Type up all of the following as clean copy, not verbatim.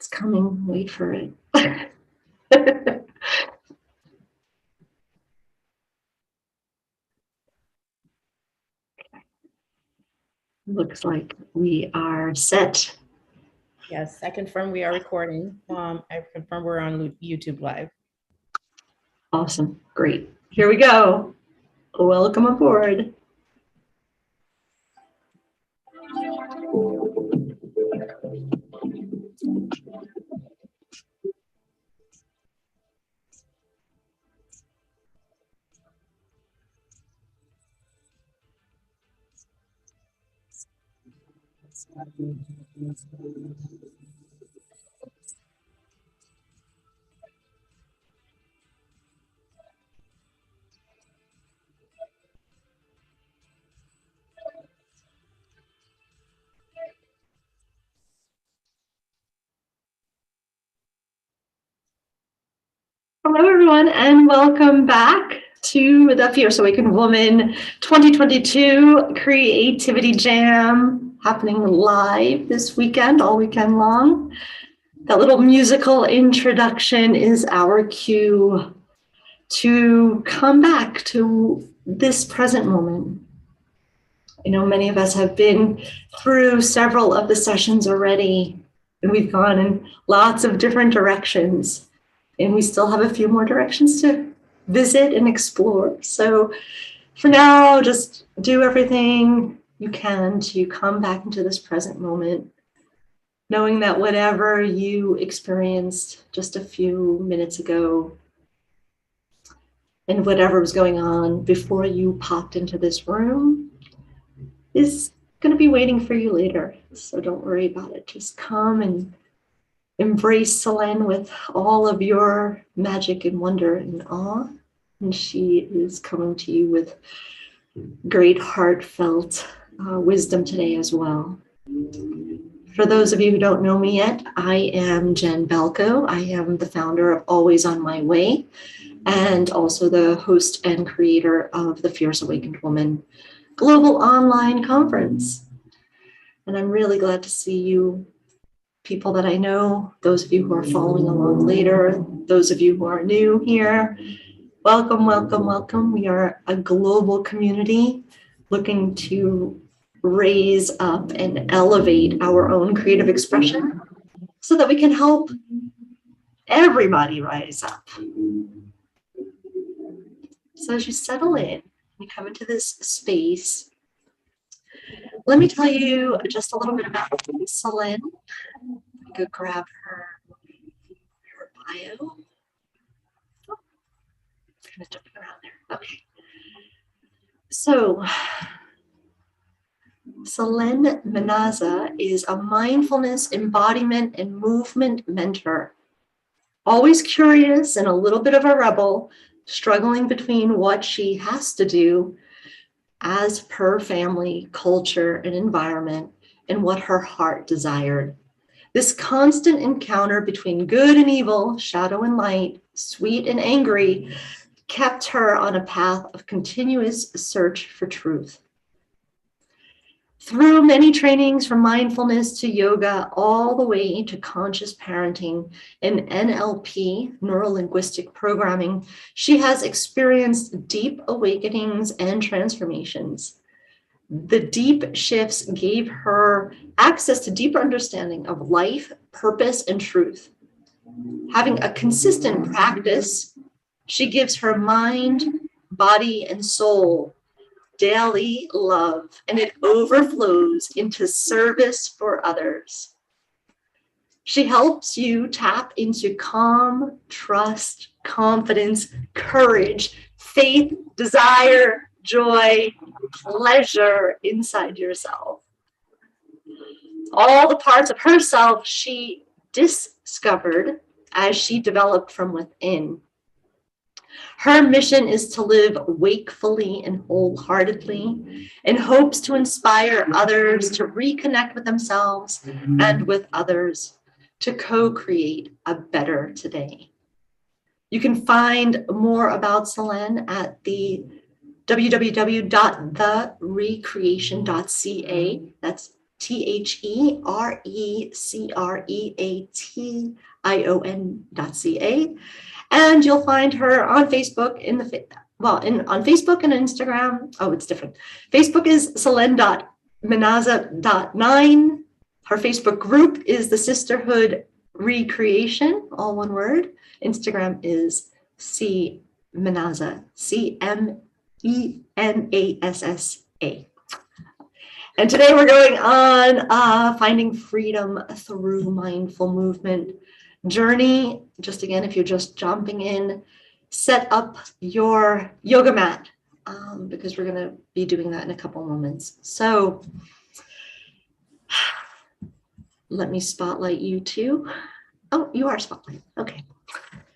It's coming. Wait for it. Looks like we are set. Yes, I confirm we are recording. I confirm we're on YouTube Live. Awesome. Great. Here we go. Welcome aboard. Hello, everyone, and welcome back to the Fierce Awakened Woman 2022 Creativity Jam, happening live this weekend, all weekend long. That little musical introduction is our cue to come back to this present moment. I know many of us have been through several of the sessions already, and we've gone in lots of different directions. And we still have a few more directions to visit and explore. So for now, just do everything you can to come back into this present moment, knowing that whatever you experienced just a few minutes ago and whatever was going on before you popped into this room is going to be waiting for you later. So don't worry about it. Just come and embrace Celine with all of your magic and wonder and awe. And she is coming to you with great heartfelt wisdom today as well. For those of you who don't know me yet, I am Jen Balco. I am the founder of Always on My Way and also the host and creator of the Fierce Awakened Woman Global Online Conference. And I'm really glad to see you, people that I know, those of you who are following along later, those of you who are new here, welcome, welcome, welcome. We are a global community looking to raise up and elevate our own creative expression so that we can help everybody rise up. So as you settle in, you come into this space, let me tell you just a little bit about Celine. Go grab her bio. Oh, kind of jumping around there. Okay. So, Celine Menassa is a mindfulness, embodiment, and movement mentor. Always curious and a little bit of a rebel, struggling between what she has to do as per family, culture, and environment, and what her heart desired. This constant encounter between good and evil, shadow and light, sweet and angry, kept her on a path of continuous search for truth. Through many trainings from mindfulness to yoga, all the way to conscious parenting and NLP, neuro-linguistic programming, she has experienced deep awakenings and transformations. The deep shifts gave her access to deeper understanding of life, purpose, and truth. Having a consistent practice, she gives her mind, body, and soul daily love, and it overflows into service for others. She helps you tap into calm, trust, confidence, courage, faith, desire, joy, pleasure inside yourself. All the parts of herself she discovered as she developed from within. Her mission is to live wakefully and wholeheartedly, and hopes to inspire others to reconnect with themselves and with others to co-create a better today. You can find more about Celine at the www.therecreation.ca. That's TheRecreation.ca. And you'll find her on Facebook on Facebook and Instagram. Oh, it's different. Facebook is Celine.Menassa.9. Her Facebook group is the Sisterhood Recreation, all one word. Instagram is C Menassa, CMENASSA. And today we're going on finding freedom through mindful movement journey. Just again, if you're just jumping in, set up your yoga mat because we're going to be doing that in a couple moments. So let me spotlight you too. Oh, you are spotlight. Okay.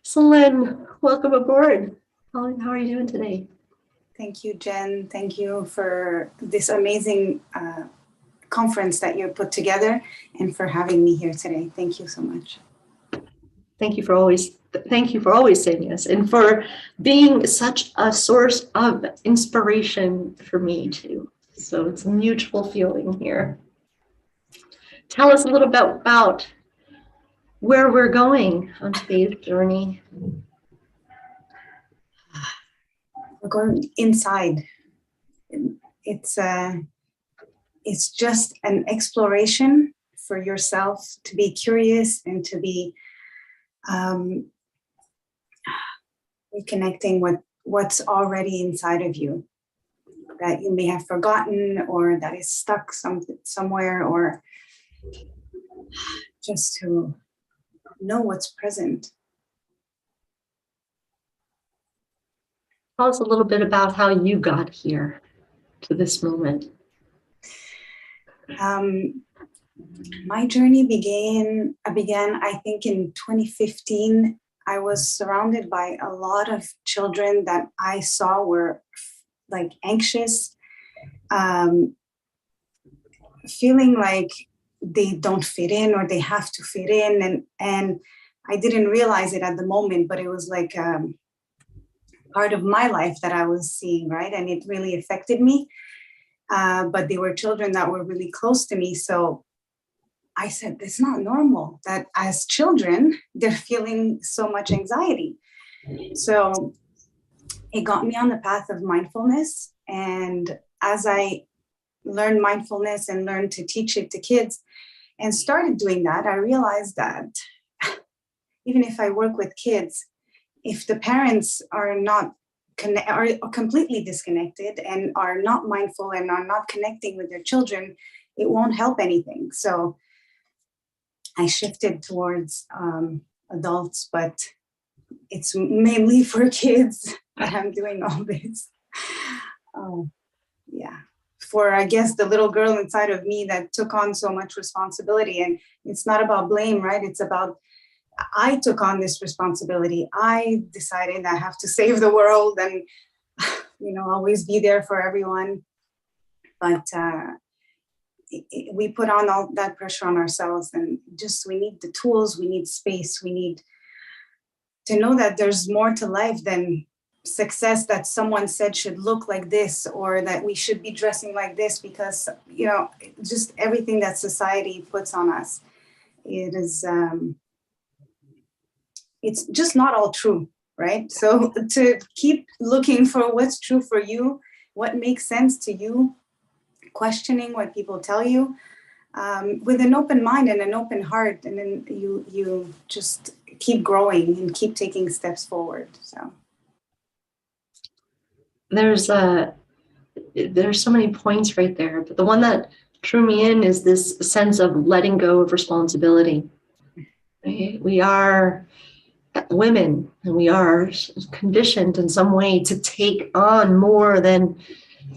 Celine, welcome aboard. How are you doing today? Thank you, Jen. Thank you for this amazing conference that you put together and for having me here today. Thank you so much. Thank you for always saying yes, and for being such a source of inspiration for me too. So it's a mutual feeling here. Tell us a little bit about where we're going on today's journey. We're going inside. It's just an exploration for yourself to be curious and to be reconnecting with what's already inside of you that you may have forgotten or that is stuck somewhere, or just to know what's present. Tell us a little bit about how you got here to this moment. My journey began, I think, in 2015. I was surrounded by a lot of children that I saw were like anxious, feeling like they don't fit in or they have to fit in. And I didn't realize it at the moment, but it was like part of my life that I was seeing, right? And it really affected me. But they were children that were really close to me. So I said, it's not normal that as children, they're feeling so much anxiety. So it got me on the path of mindfulness. And as I learned mindfulness and learned to teach it to kids and started doing that, I realized that even if I work with kids, if the parents are completely disconnected and are not mindful and are not connecting with their children, it won't help anything. So I shifted towards adults, but it's mainly for kids that I'm doing all this. For, I guess, the little girl inside of me that took on so much responsibility. And it's not about blame, right? It's about, I took on this responsibility. I decided I have to save the world and, always be there for everyone. But we put on all that pressure on ourselves, and just, we need the tools, we need space, we need to know that there's more to life than success that someone said should look like this, or that we should be dressing like this, because, just everything that society puts on us. It is, it's just not all true, right? So to keep looking for what's true for you, what makes sense to you, questioning what people tell you, with an open mind and an open heart, and then you just keep growing and keep taking steps forward. So there's so many points right there, but the one that drew me in is this sense of letting go of responsibility. Right? We are women, and we are conditioned in some way to take on more than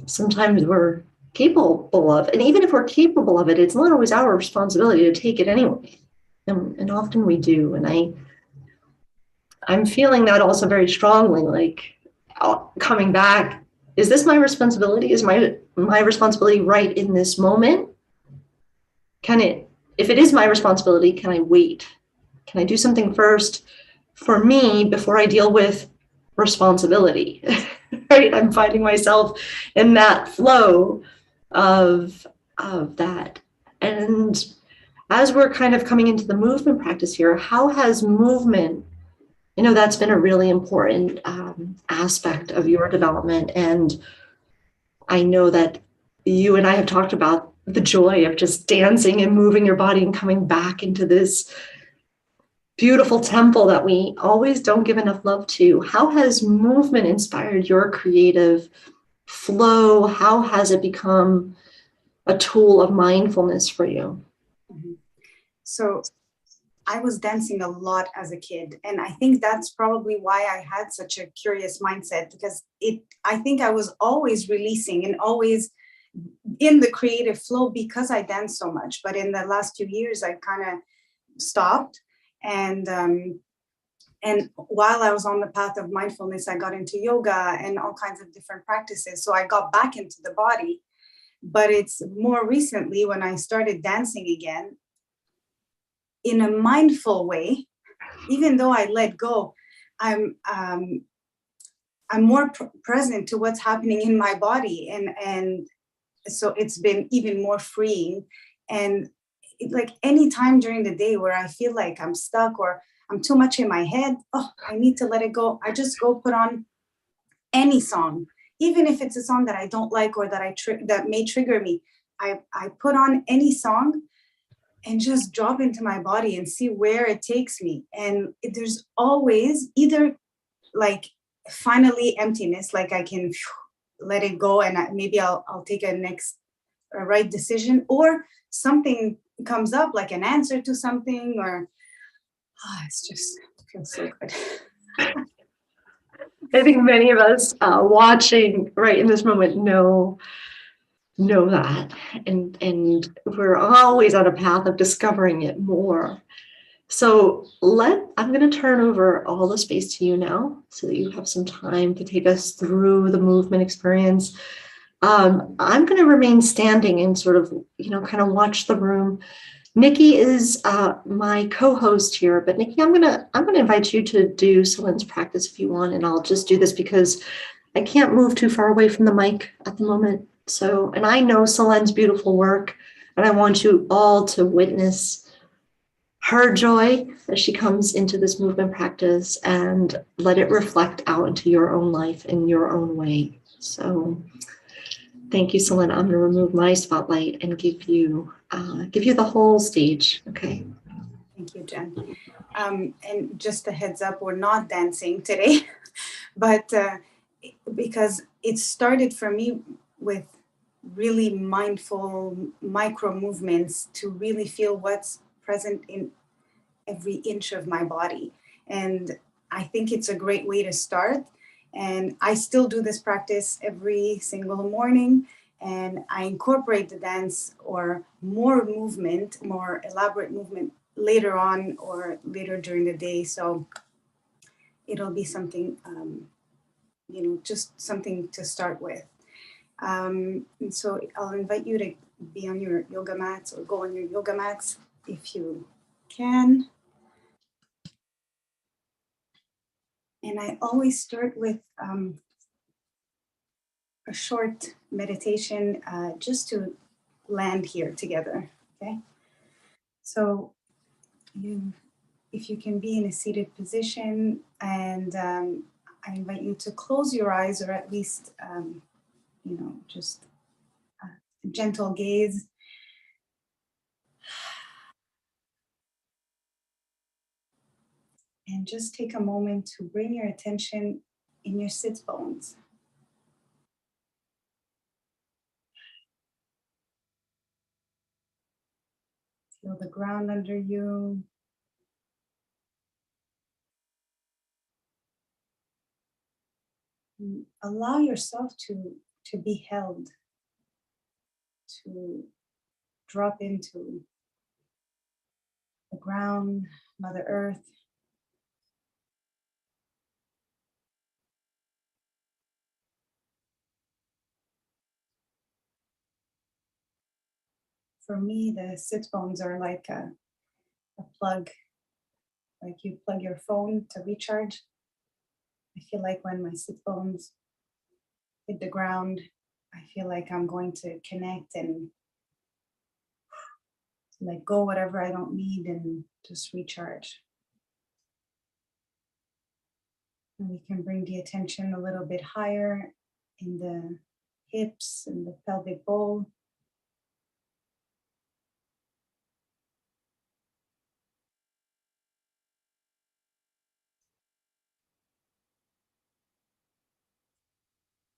sometimes we're capable of. And even if we're capable of it, it's not always our responsibility to take it anyway. And often we do. And I'm feeling that also very strongly, like coming back, is this my responsibility? Is my responsibility right in this moment? If it is my responsibility, can I wait? Can I do something first for me before I deal with responsibility? Right? I'm finding myself in that flow of that. And as we're kind of coming into the movement practice here, how has movement, that's been a really important aspect of your development. And I know that you and I have talked about the joy of just dancing and moving your body and coming back into this beautiful temple that we always don't give enough love to. How has movement inspired your creative flow? How has it become a tool of mindfulness for you? Mhm. So I was dancing a lot as a kid. And I think that's probably why I had such a curious mindset, because I think I was always releasing and always in the creative flow because I danced so much. But in the last few years, I kind of stopped. And while I was on the path of mindfulness, I got into yoga and all kinds of different practices. So I got back into the body. But it's more recently when I started dancing again in a mindful way. Even though I let go, I'm more present to what's happening in my body, and so it's been even more freeing. And like any time during the day where I feel like I'm stuck or I'm too much in my head, oh, I need to let it go. I just go put on any song, even if it's a song that I don't like or that may trigger me. I put on any song and just drop into my body and see where it takes me. And there's always either like finally emptiness, like I can let it go and maybe I'll take a right decision, or something comes up like an answer to something, or it's just it feels so good. I think many of us watching right in this moment know that, and we're always on a path of discovering it more. So I'm going to turn over all the space to you now so that you have some time to take us through the movement experience. I'm going to remain standing and sort of, kind of watch the room. Nikki is my co-host here, but Nikki, I'm gonna invite you to do Celine's practice if you want, and I'll just do this because I can't move too far away from the mic at the moment. So, and I know Celine's beautiful work, and I want you all to witness her joy as she comes into this movement practice and let it reflect out into your own life in your own way. So thank you, Celine. I'm going to remove my spotlight and give you the whole stage. Okay. Thank you, Jen. And just a heads up, we're not dancing today, but because it started for me with really mindful micro movements to really feel what's present in every inch of my body. And I think it's a great way to start. And I still do this practice every single morning. And I incorporate the dance or more movement, more elaborate movement later on or later during the day. So it'll be something, just something to start with. And so I'll invite you to be on your yoga mats or go on your yoga mats if you can. And I always start with a short meditation just to land here together, okay? So if you can be in a seated position, and I invite you to close your eyes, or at least, just a gentle gaze. And just take a moment to bring your attention in your sits bones. Feel the ground under you. And allow yourself to be held, to drop into the ground, Mother Earth. For me, the sit bones are like a plug, like you plug your phone to recharge. I feel like when my sit bones hit the ground, I feel like I'm going to connect and let go whatever I don't need and just recharge. And we can bring the attention a little bit higher in the hips and the pelvic bowl.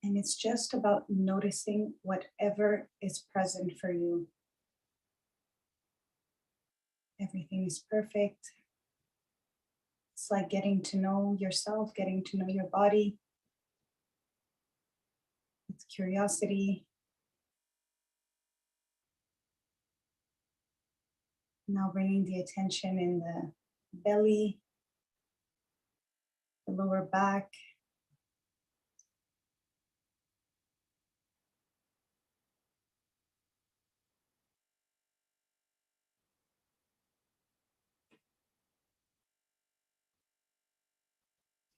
And it's just about noticing whatever is present for you. Everything is perfect. It's like getting to know yourself, getting to know your body. It's curiosity. Now bringing the attention in the belly, the lower back.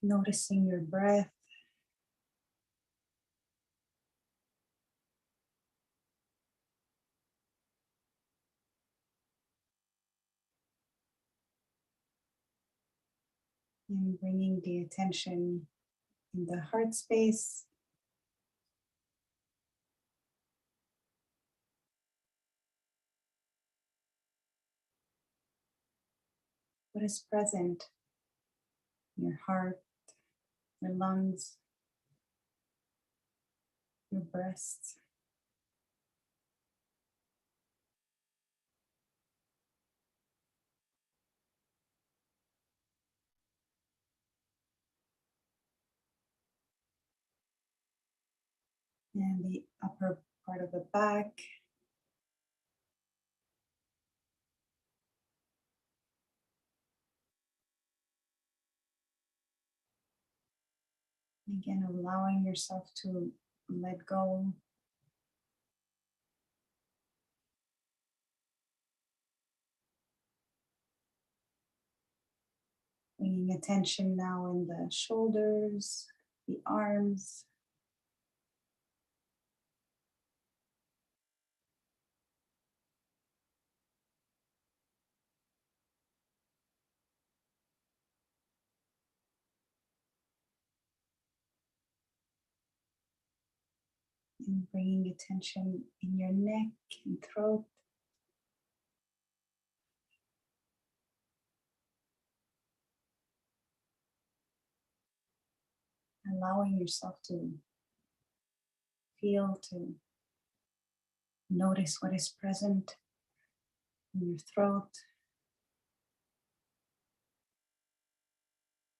Noticing your breath. And bringing the attention in the heart space. What is present in your heart, your lungs, your breasts. And the upper part of the back. Again, allowing yourself to let go. Bringing attention now in the shoulders, the arms. And bringing attention in your neck and throat. Allowing yourself to feel, to notice what is present in your throat,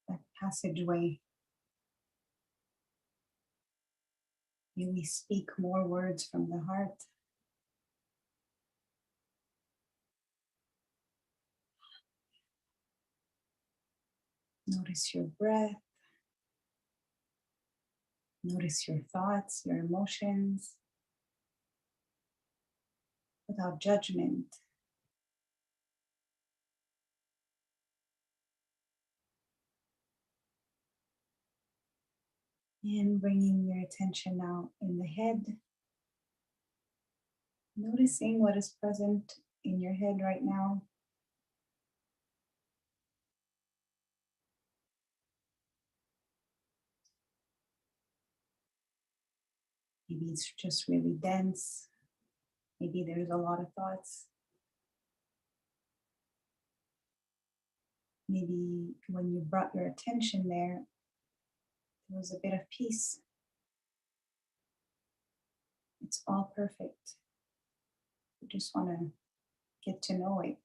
that passageway. May we speak more words from the heart. Notice your breath. Notice your thoughts, your emotions, without judgment. And bringing your attention now in the head. Noticing what is present in your head right now. Maybe it's just really dense. Maybe there's a lot of thoughts. Maybe when you brought your attention there was a bit of peace. It's all perfect. You just want to get to know it.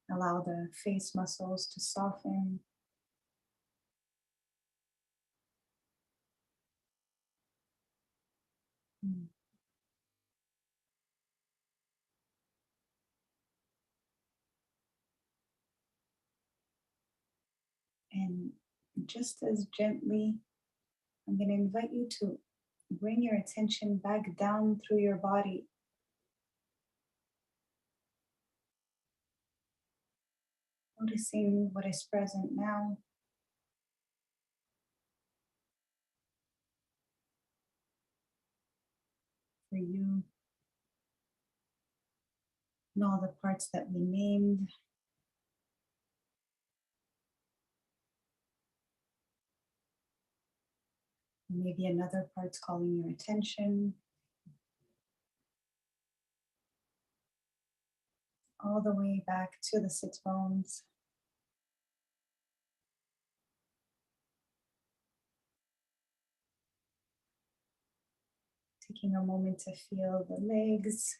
Allow the face muscles to soften. And just as gently, I'm going to invite you to bring your attention back down through your body. Noticing what is present now. for you. And all the parts that we named. Maybe another part's calling your attention. All the way back to the sits bones. Taking a moment to feel the legs,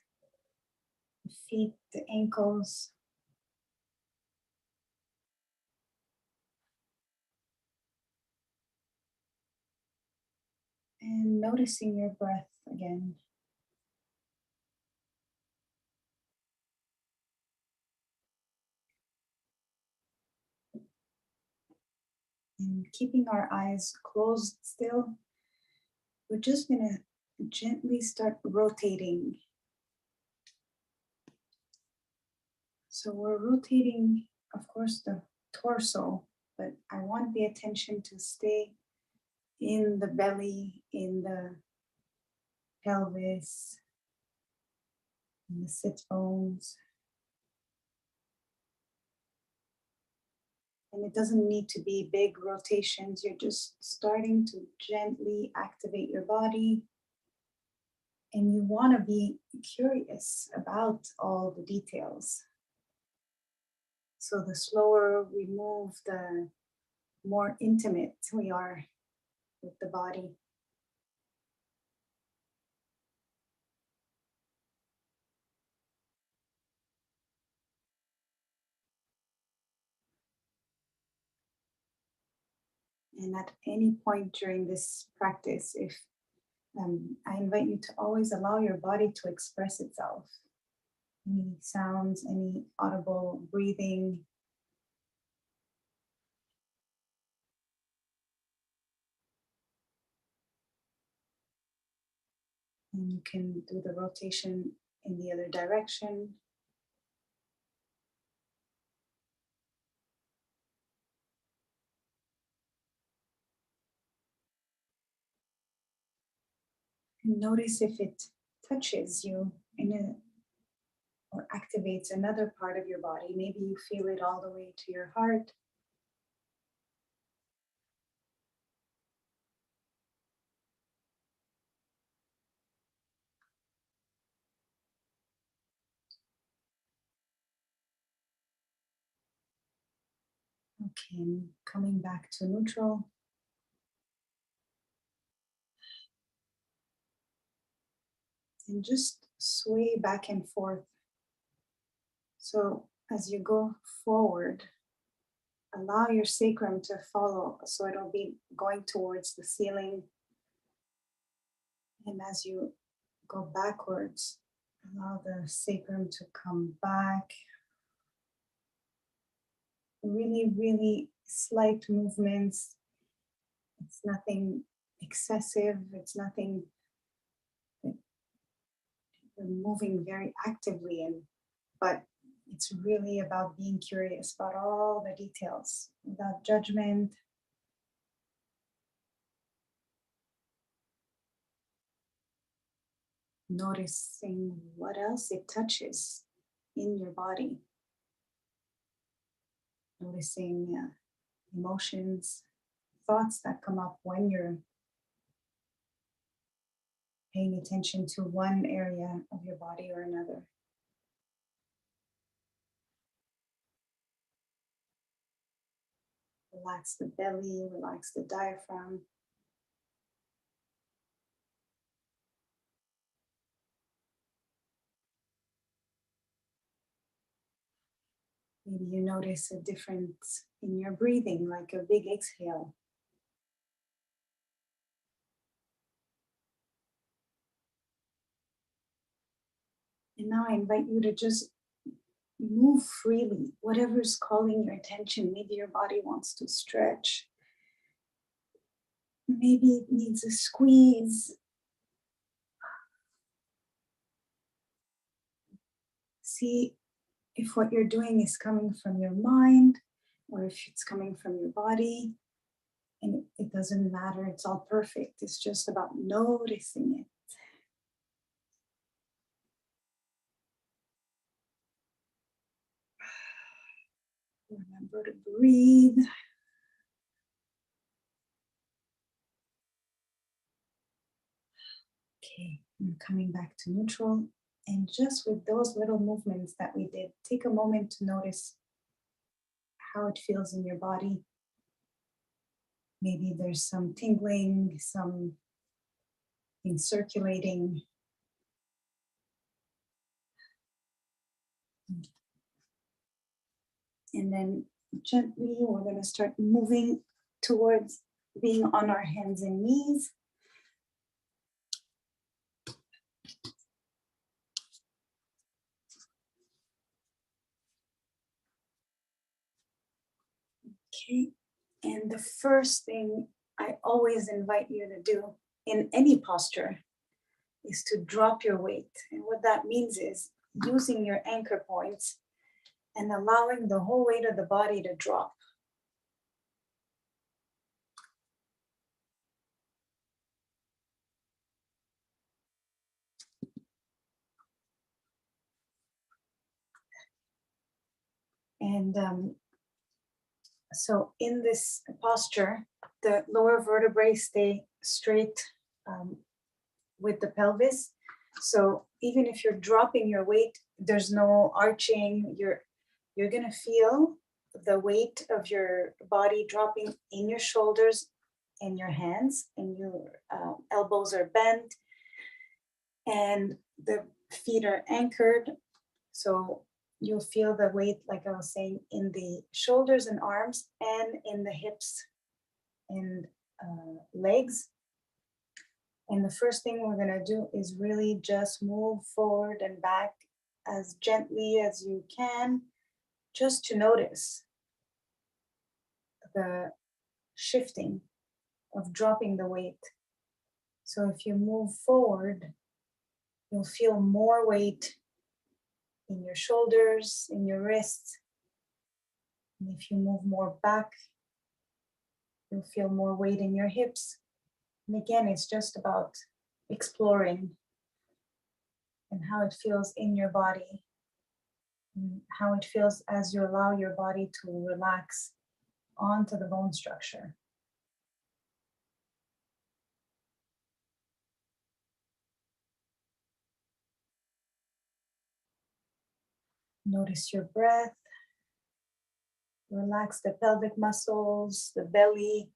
the feet, the ankles. And noticing your breath again. And keeping our eyes closed still, we're just going to gently start rotating. So we're rotating, of course, the torso, but I want the attention to stay in the belly, in the pelvis, in the sits bones. And it doesn't need to be big rotations. You're just starting to gently activate your body. And you want to be curious about all the details. So the slower we move, the more intimate we are with the body. And at any point during this practice, if I invite you to always allow your body to express itself. Any sounds, any audible breathing. And you can do the rotation in the other direction. And notice if it touches you or activates another part of your body. Maybe you feel it all the way to your heart. Okay, and coming back to neutral. And just sway back and forth. So as you go forward, allow your sacrum to follow, so it'll be going towards the ceiling. And as you go backwards, allow the sacrum to come back. Really, really slight movements. It's nothing excessive. It's nothing that you're moving very actively in, but it's really about being curious about all the details without judgment. Noticing what else it touches in your body. Noticing emotions, thoughts that come up when you're paying attention to one area of your body or another. Relax the belly, relax the diaphragm. Maybe you notice a difference in your breathing, like a big exhale. And now I invite you to just move freely, whatever's calling your attention. Maybe your body wants to stretch. Maybe it needs a squeeze. See if what you're doing is coming from your mind or if it's coming from your body. And it doesn't matter, it's all perfect. It's just about noticing it. Remember to breathe. Okay, I'm coming back to neutral. And just with those little movements that we did, take a moment to notice how it feels in your body. Maybe there's some tingling, something circulating. And then gently, we're going to start moving towards being on our hands and knees. Okay, and the first thing I always invite you to do in any posture is to drop your weight. And what that means is using your anchor points and allowing the whole weight of the body to drop. And so in this posture, the lower vertebrae stay straight with the pelvis. So even if you're dropping your weight, there's no arching. You're gonna feel the weight of your body dropping in your shoulders and your hands, and your elbows are bent, and the feet are anchored. So you'll feel the weight, like I was saying, in the shoulders and arms and in the hips and legs. And the first thing we're going to do is really just move forward and back as gently as you can, just to notice the shifting of dropping the weight. So if you move forward, you'll feel more weight in your shoulders, in your wrists. And if you move more back, you'll feel more weight in your hips. And again, it's just about exploring and how it feels in your body, and how it feels as you allow your body to relax onto the bone structure. Notice your breath. Relax the pelvic muscles, the belly.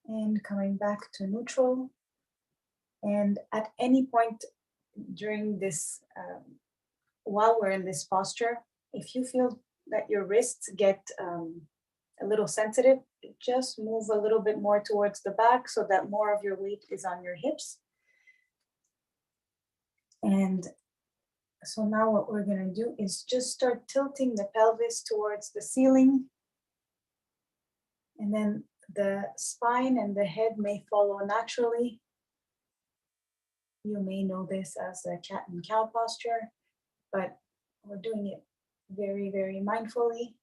And coming back to neutral. And at any point during this, while we're in this posture, if you feel that your wrists get a little sensitive, just move a little bit more towards the back so that more of your weight is on your hips. And so now what we're going to do is just start tilting the pelvis towards the ceiling. And then the spine and the head may follow naturally. You may know this as a cat and cow posture, but we're doing it very, very mindfully.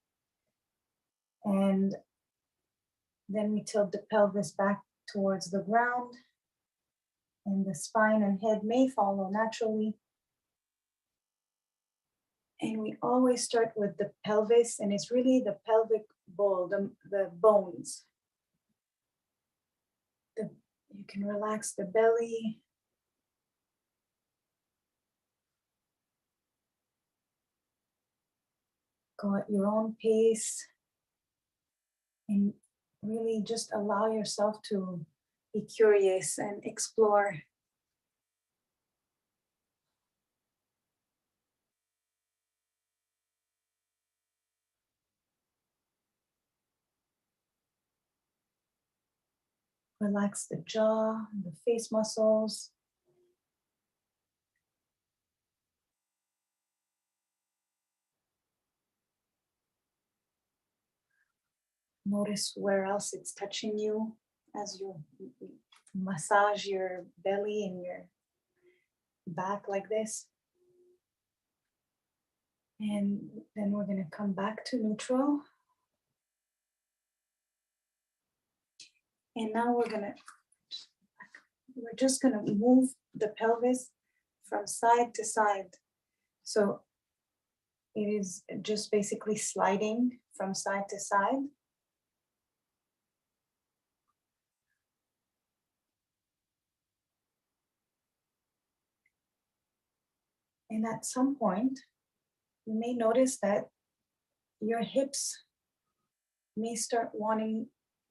And then we tilt the pelvis back towards the ground, and the spine and head may follow naturally. And we always start with the pelvis, and it's really the pelvic bowl, the bones. You can relax the belly. Go at your own pace. And really just allow yourself to be curious and explore. Relax the jaw, the face muscles. Notice where else it's touching you as you massage your belly and your back like this. And then we're going to come back to neutral. And now we're just going to move the pelvis from side to side. So it is just basically sliding from side to side. And at some point, you may notice that your hips may start wanting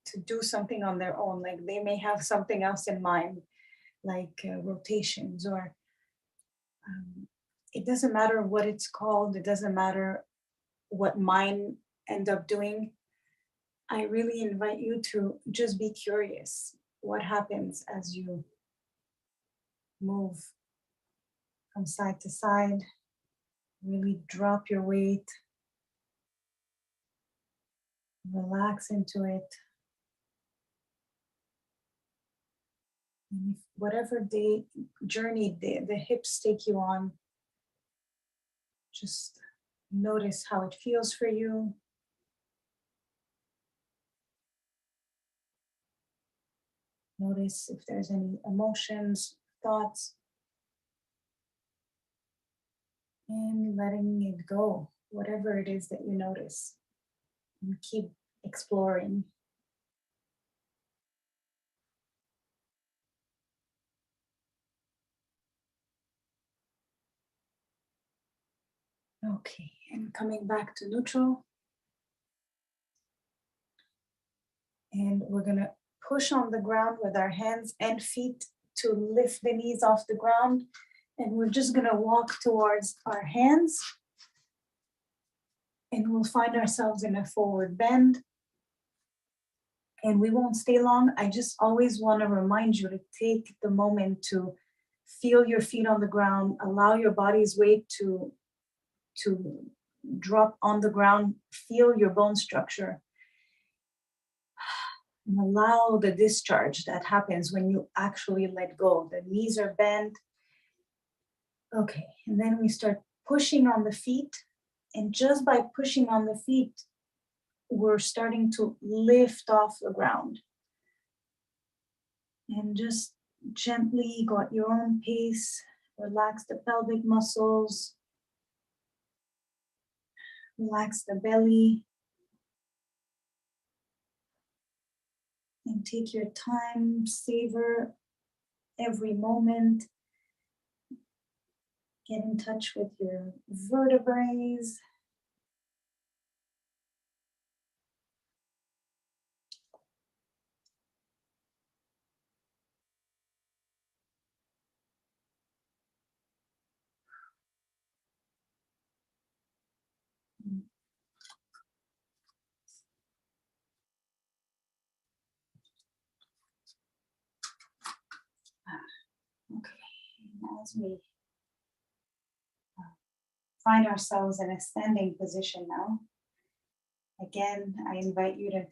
to do something on their own. Like they may have something else in mind, like rotations, or it doesn't matter what it's called. It doesn't matter what mine end up doing. I really invite you to just be curious. What happens as you move from side to side? Really drop your weight. Relax into it. And if whatever journey the hips take you on, just notice how it feels for you. Notice if there's any emotions, thoughts, and letting it go, whatever it is that you notice. And keep exploring. Okay, and coming back to neutral. And we're gonna push on the ground with our hands and feet to lift the knees off the ground. And we're just gonna walk towards our hands. And we'll find ourselves in a forward bend. And we won't stay long. I just always wanna remind you to take the moment to feel your feet on the ground, allow your body's weight to drop on the ground, feel your bone structure. And allow the discharge that happens when you actually let go. The knees are bent. Okay, and then we start pushing on the feet. And just by pushing on the feet, we're starting to lift off the ground. And just gently go at your own pace. Relax the pelvic muscles. Relax the belly. And take your time, savor every moment. Get in touch with your vertebrae. Okay, as we find ourselves in a standing position now, again, I invite you to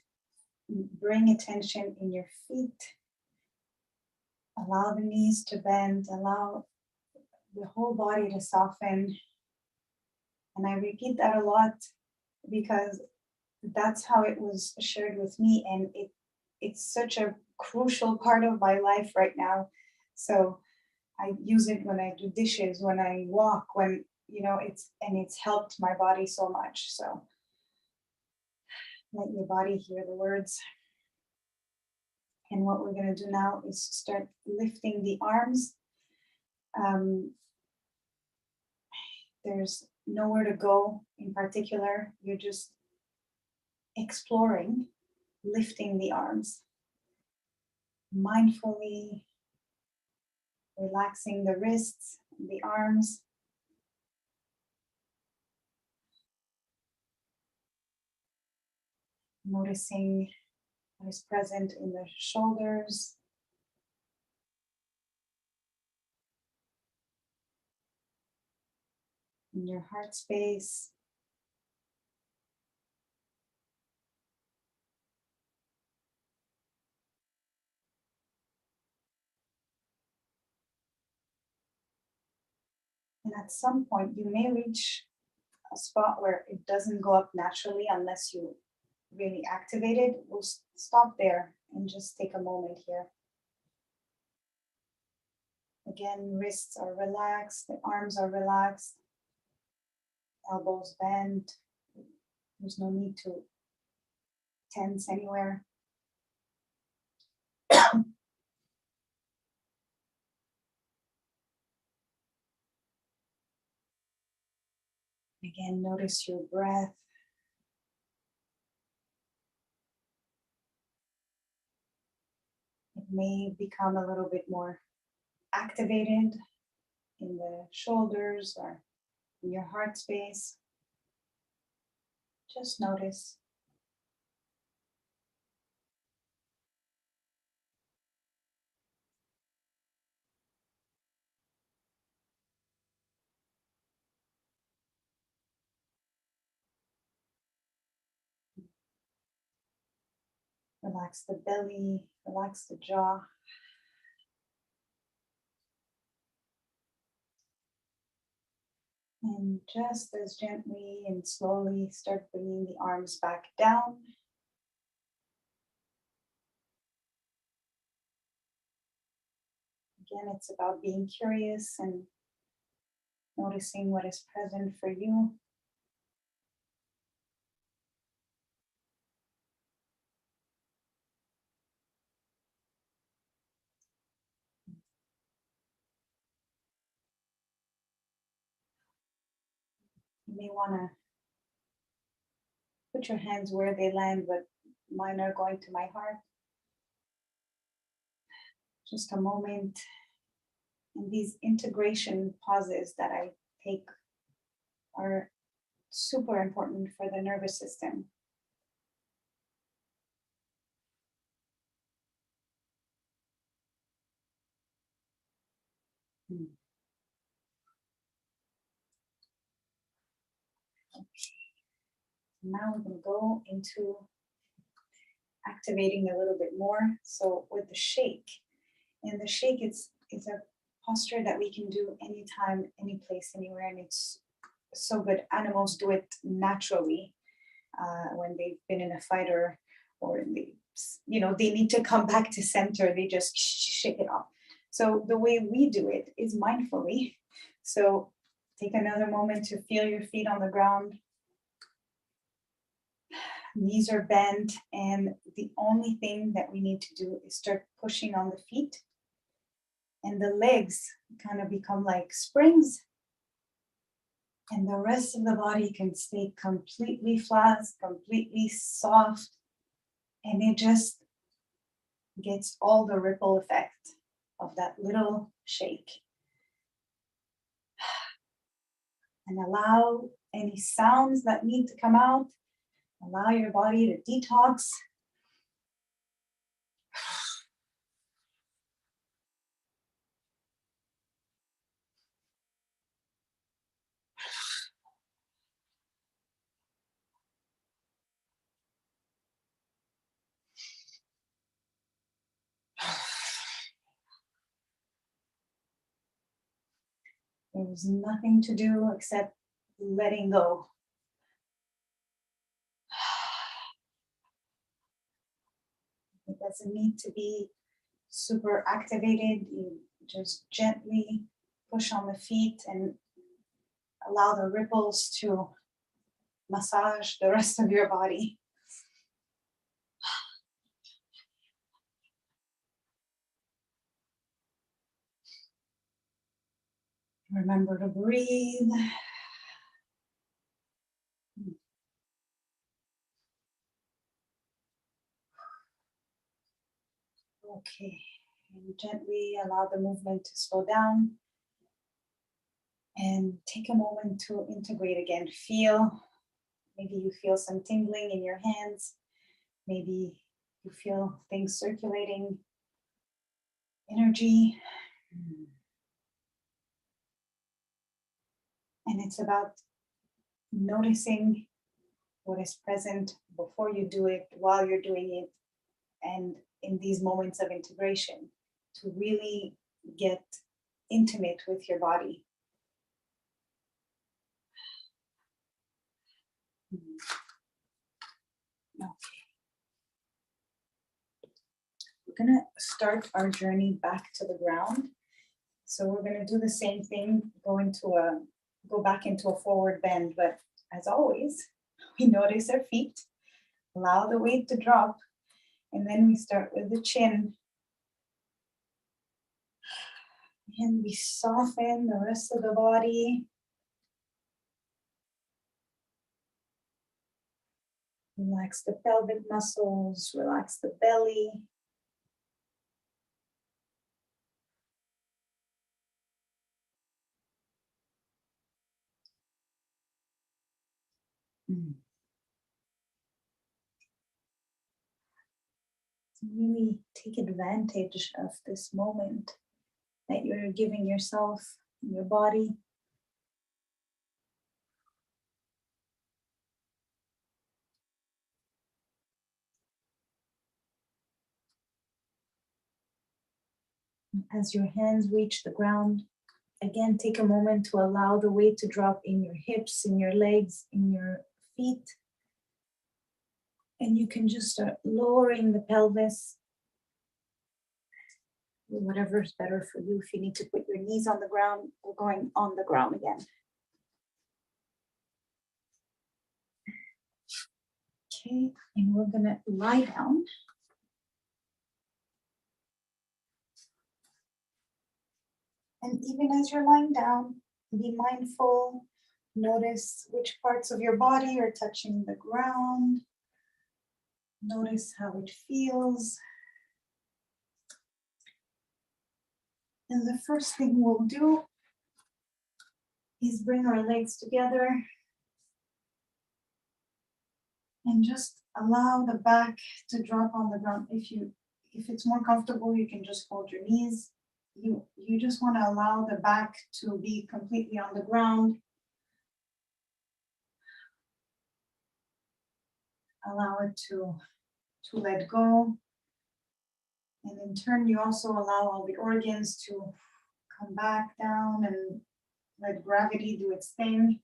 bring attention in your feet. Allow the knees to bend, allow the whole body to soften. And I repeat that a lot because that's how it was shared with me. And it's such a crucial part of my life right now. So I use it when I do dishes, when I walk, when, it's helped my body so much. So let your body hear the words. And what we're going to do now is start lifting the arms. There's nowhere to go in particular. You're just exploring, lifting the arms. Mindfully relaxing the wrists, the arms. Noticing what is present in the shoulders. In your heart space. And at some point, you may reach a spot where it doesn't go up naturally unless you really activate it. We'll stop there and just take a moment here. Again, wrists are relaxed, the arms are relaxed, elbows bent. There's no need to tense anywhere. Again, notice your breath. It may become a little bit more activated in the shoulders or in your heart space. Just notice. Relax the belly, relax the jaw. And just as gently and slowly start bringing the arms back down. Again, it's about being curious and noticing what is present for you. You may want to put your hands where they land, but mine are going to my heart. Just a moment. And these integration pauses that I take are super important for the nervous system. Now we're going to go into activating a little bit more. So with the shake, and the shake, it's a posture that we can do anytime, any place, anywhere, and it's so good. Animals do it naturally when they've been in a fight or they need to come back to center. They just shake it off. So the way we do it is mindfully. So take another moment to feel your feet on the ground. Knees are bent, and the only thing that we need to do is start pushing on the feet, and the legs kind of become like springs, and the rest of the body can stay completely flat, completely soft, and it just gets all the ripple effect of that little shake. And allow any sounds that need to come out. Allow your body to detox. There's nothing to do except letting go. It doesn't need to be super activated. You just gently push on the feet and allow the ripples to massage the rest of your body. Remember to breathe. Okay, and gently allow the movement to slow down. And take a moment to integrate again. Maybe you feel some tingling in your hands. Maybe you feel things circulating, energy. And it's about noticing what is present before you do it, while you're doing it, and in these moments of integration to really get intimate with your body. Okay. We're gonna start our journey back to the ground. So we're going to do the same thing, go back into a forward bend, but as always, we notice our feet, allow the weight to drop, and then we start with the chin. And we soften the rest of the body. Relax the pelvic muscles, relax the belly. Really take advantage of this moment that you're giving yourself, your body. As your hands reach the ground, again, take a moment to allow the weight to drop in your hips, in your legs, in your feet. And you can just start lowering the pelvis. Whatever is better for you. If you need to put your knees on the ground, we're going on the ground again. Okay, and we're gonna lie down. And even as you're lying down, be mindful. Notice which parts of your body are touching the ground. Notice how it feels. And the first thing we'll do is bring our legs together and just allow the back to drop on the ground. If it's more comfortable, you can just hold your knees. You just want to allow the back to be completely on the ground. Allow it to let go. And in turn, you also allow all the organs to come back down and let gravity do its thing.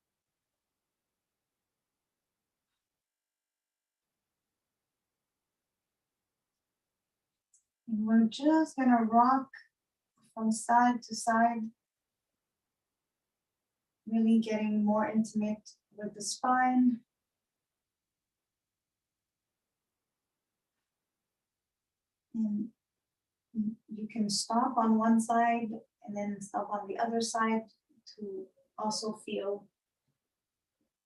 And we're just gonna rock from side to side, really getting more intimate with the spine. And you can stop on one side and then stop on the other side to also feel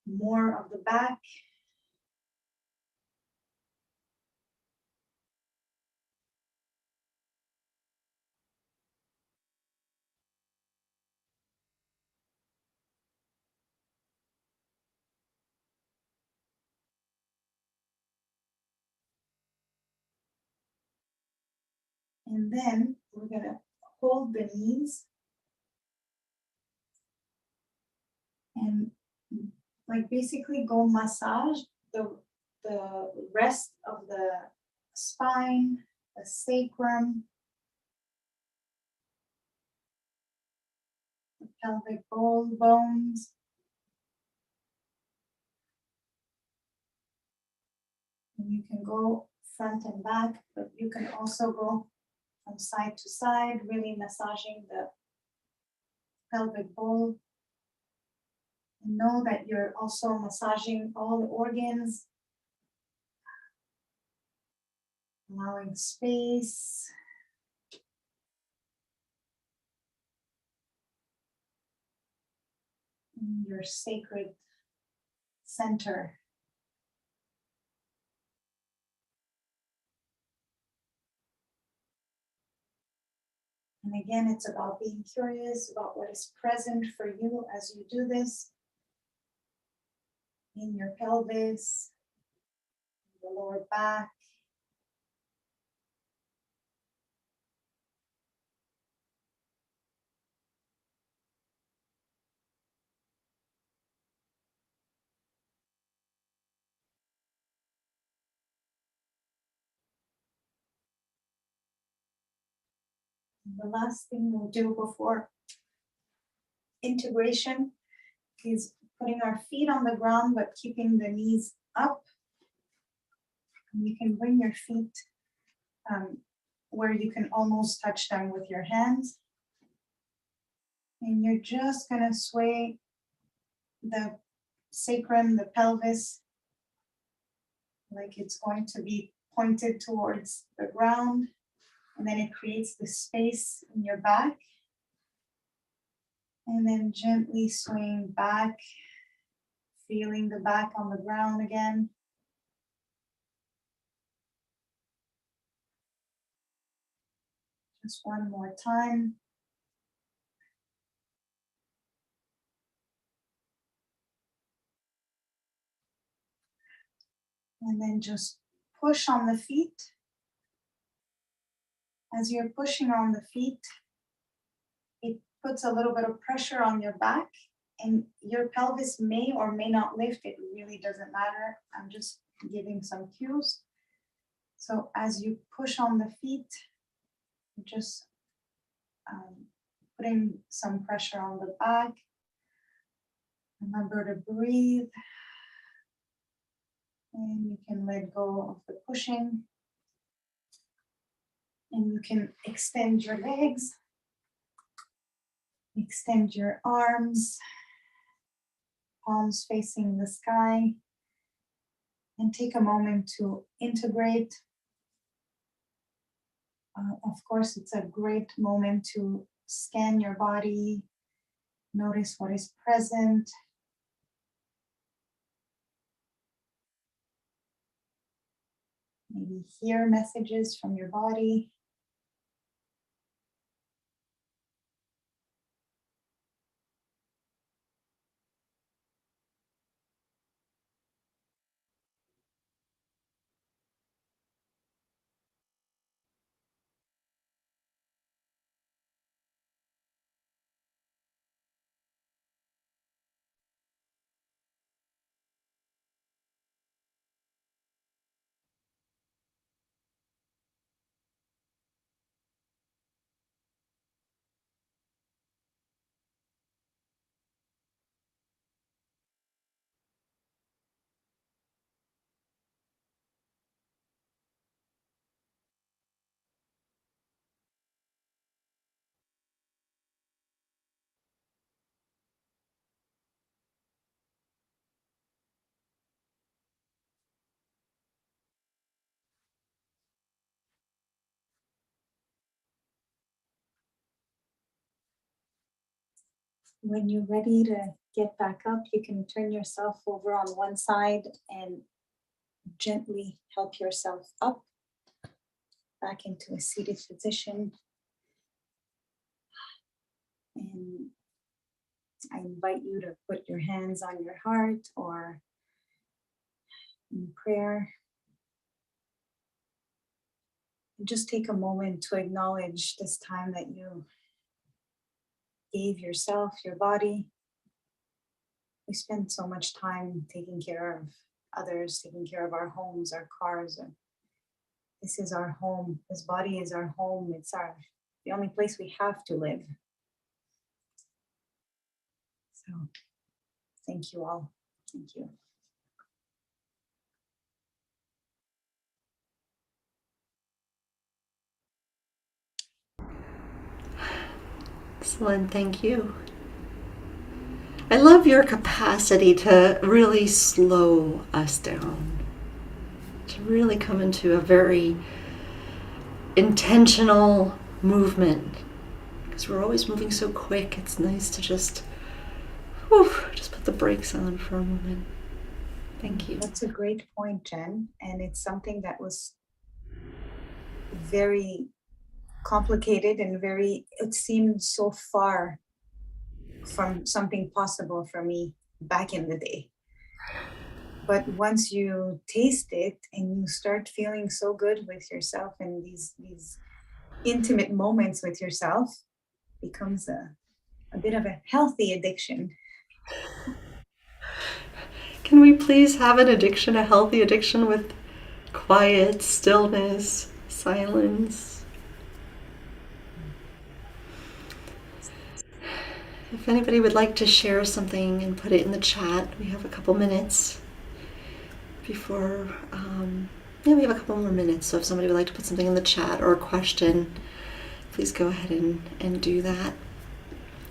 more of the back. And then we're gonna hold the knees and like basically go massage the rest of the spine, the sacrum, the pelvic bones. And you can go front and back, but you can also go from side to side, really massaging the pelvic bowl. And know that you're also massaging all the organs, allowing space. In your sacred center. And again, it's about being curious about what is present for you as you do this in your pelvis, the lower back. And the last thing we'll do before integration is putting our feet on the ground, but keeping the knees up. And you can bring your feet where you can almost touch them with your hands. And you're just going to sway the sacrum, the pelvis, like it's going to be pointed towards the ground. And then it creates the space in your back. And then gently swaying back, feeling the back on the ground again. Just one more time. And then just push on the feet. As you're pushing on the feet, it puts a little bit of pressure on your back, and your pelvis may or may not lift. It really doesn't matter. I'm just giving some cues. So as you push on the feet, just putting some pressure on the back. Remember to breathe. And you can let go of the pushing. And you can extend your legs. Extend your arms. Palms facing the sky. And take a moment to integrate. Of course, it's a great moment to scan your body. Notice what is present. Maybe hear messages from your body. When you're ready to get back up, you can turn yourself over on one side and gently help yourself up back into a seated position. And I invite you to put your hands on your heart or in prayer. And just take a moment to acknowledge this time that you gave yourself, your body. We spend so much time taking care of others, taking care of our homes, our cars. And this is our home. This body is our home. It's the only place we have to live. So thank you all. Thank you. Excellent, thank you. I love your capacity to really slow us down, to really come into a very intentional movement, because we're always moving so quick. It's nice to just put the brakes on for a moment. Thank you. That's a great point, Jen. And it's something that was very complicated and it seemed so far from something possible for me back in the day. But once you taste it and you start feeling so good with yourself and these intimate moments with yourself, becomes a bit of a healthy addiction. Can we please have an addiction, a healthy addiction with quiet, stillness, silence? If anybody would like to share something and put it in the chat, we have a couple minutes before, we have a couple more minutes. So if somebody would like to put something in the chat or a question, please go ahead and do that.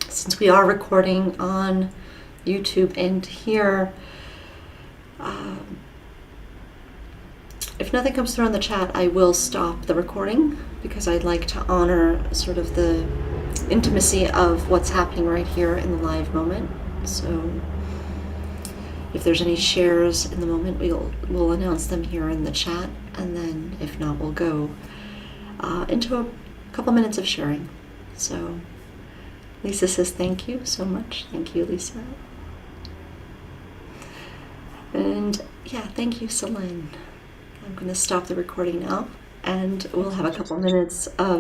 since we are recording on YouTube and here, if nothing comes through on the chat, I will stop the recording because I'd like to honor sort of the intimacy of what's happening right here in the live moment. So if there's any shares in the moment, we'll announce them here in the chat, and then if not, we'll go into a couple minutes of sharing. So Lisa says thank you so much. Thank you, Lisa. And yeah, thank you, Celine. I'm going to stop the recording now, and we'll have a couple minutes of